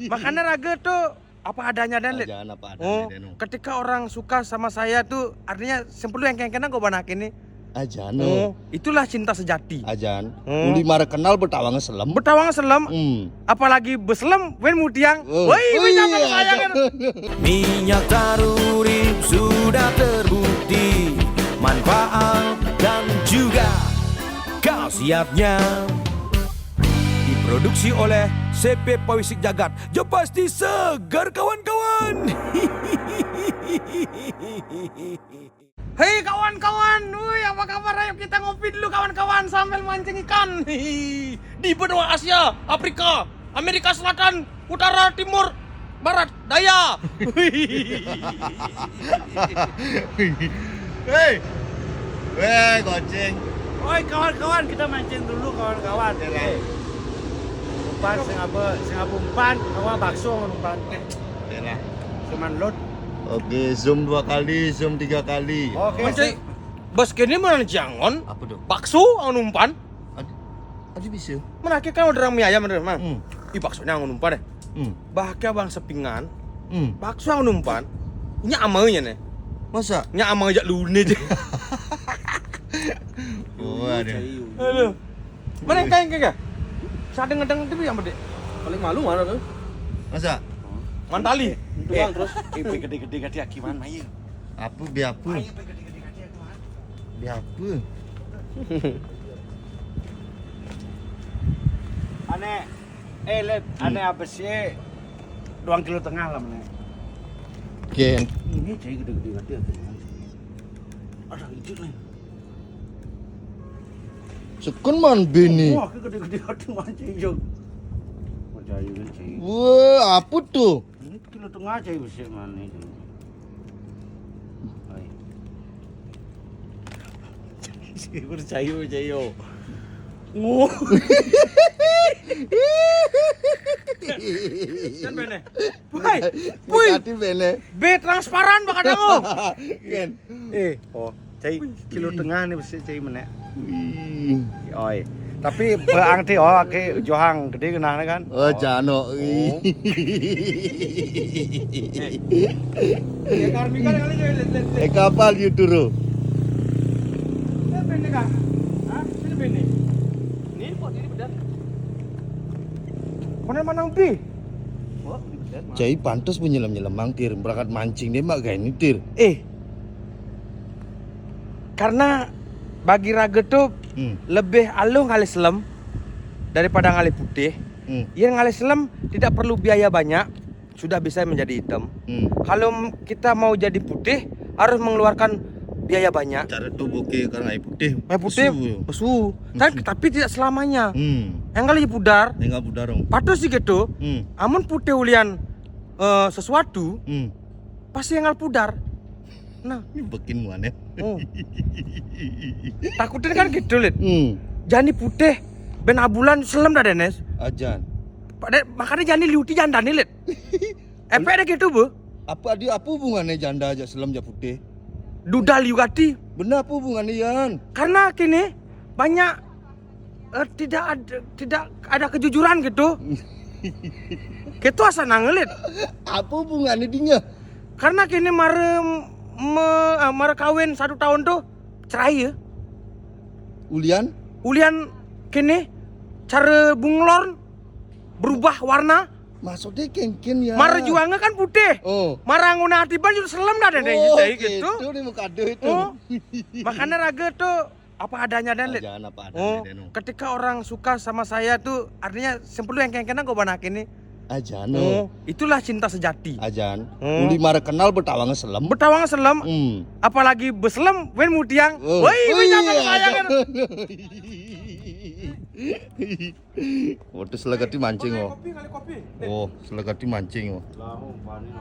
Makanya Raga tuh apa adanya dan lihat. Jangan apa adanya dan. Ketika orang suka sama saya tuh artinya sempelu yang kena gue banak ini. Ajan. Oh, itulah cinta sejati. Ajan. Uli mare kenal betawang selem. Betawang selem. Apalagi beselem wen mutiang. Woi, sama saya kan. Minyak taruri sudah terbukti manfaat dan juga khasiatnya. Diproduksi oleh CP Pawisik Jagat. Ya pasti segar kawan-kawan. Hei kawan-kawan, woi apa kabar? Ayo kita ngopi dulu kawan-kawan sambil mancing ikan. Di benua Asia, Afrika, Amerika Selatan, Utara, Timur, Barat, Daya. Hei. Weh, goceng. Woi kawan-kawan, kita mancing dulu kawan-kawan. Umpan sing umpan, awak bakso umpan. Yalah. Cuman lot. Oke, zoom 2 kali, zoom 3 kali. Oke. Mancing bos kene mana jangon? Apa tuh? Bakso ang umpan. Adi bisa. Mana kan udah mie ayam bener, Mang. I bakso ang umpan deh. Bahkan bang sepingan. Bakso ang umpan. Nya amanya nih. Masa? Nya ama aja lune aja. Oh, ada. Aduh. Mana kayak? Sa ngedeng itu yang bede. Paling malu mana tuh? Masa? Mantali. Tuang terus gede-gede akiman mayu. Apa biapa? Biapa? Aneh let aneh apa sih? 2,5 kilo lah mana. Ken. Ini cai gede-gede akiman. Ada hijau nih. Sukun man bini. Wah, gede-gede akiman cai hijau. Percaya kan cai. Wah, apa tuh? Ini kilo tengah cai besar mana itu. Percaya. Oh. Kan bene. Puy. Hati bene. B transparan bakal kamu. Ken. Oh, cai kilo tengah nih besar cai mana. Wih. Oi. Tapi beang ti ke johang gede kenang kan. Oh, jano. Ya karmi kan kali lihat. Kapal you turu. Bene kan? Hah? Sini bene. Ini kok ini benar. Mana upi? Oh, bener. Cai pantas penyelam-nyelam mangtir berangkat mancing dia mak kayak nitir. Karena bagi Raga tuh lebih aluh ngali selam daripada ngali putih. Yang ngali selam tidak perlu biaya banyak, sudah bisa menjadi hitam. Kalau kita mau jadi putih harus mengeluarkan biaya banyak. Cara tubuh ke karena air putih. Air putih, pesu. Tapi tidak selamanya. Yang kali pudar, Enggak budarong. patus sih gitu. Amun putih ulian sesuatu, pasti yang pudar. Nah, Ini bikin mana? takutnya kan gitu lihat. Jani putih, ben abulan selam dah Denes. Ajan. Makanya jani liuti janda nih lihat. Efek ada gitu bu. Apa hubungannya janda aja selam ja putih? Duda liugati. Benar apa hubungannya Yan? Karena kini banyak tidak ada kejujuran gitu. Gitu asal nangelit. Apa hubungannya dinya? Karena kini mare kawin 1 tahun tuh cerai ya. Ulian kini cara bunglon berubah warna. Maksudnya ken ya. Mare juangnya kan putih. Mara nguna atiban juga selam dah deh gitu. Itu nih muka itu. Makanya Raga tuh apa adanya dan lihat. Jangan apa adanya dan. Ketika orang suka sama saya tuh artinya sempelu yang kena gue banak ini. Ajan. Itulah cinta sejati. Ajan. Uli mare kenal betawang selem. Betawang selem. Apalagi beselem wen mutiang. Woi, sama saya kan. Oh, itu selagati mancing Kopi. Oh, selagati mancing Lah umpan ini.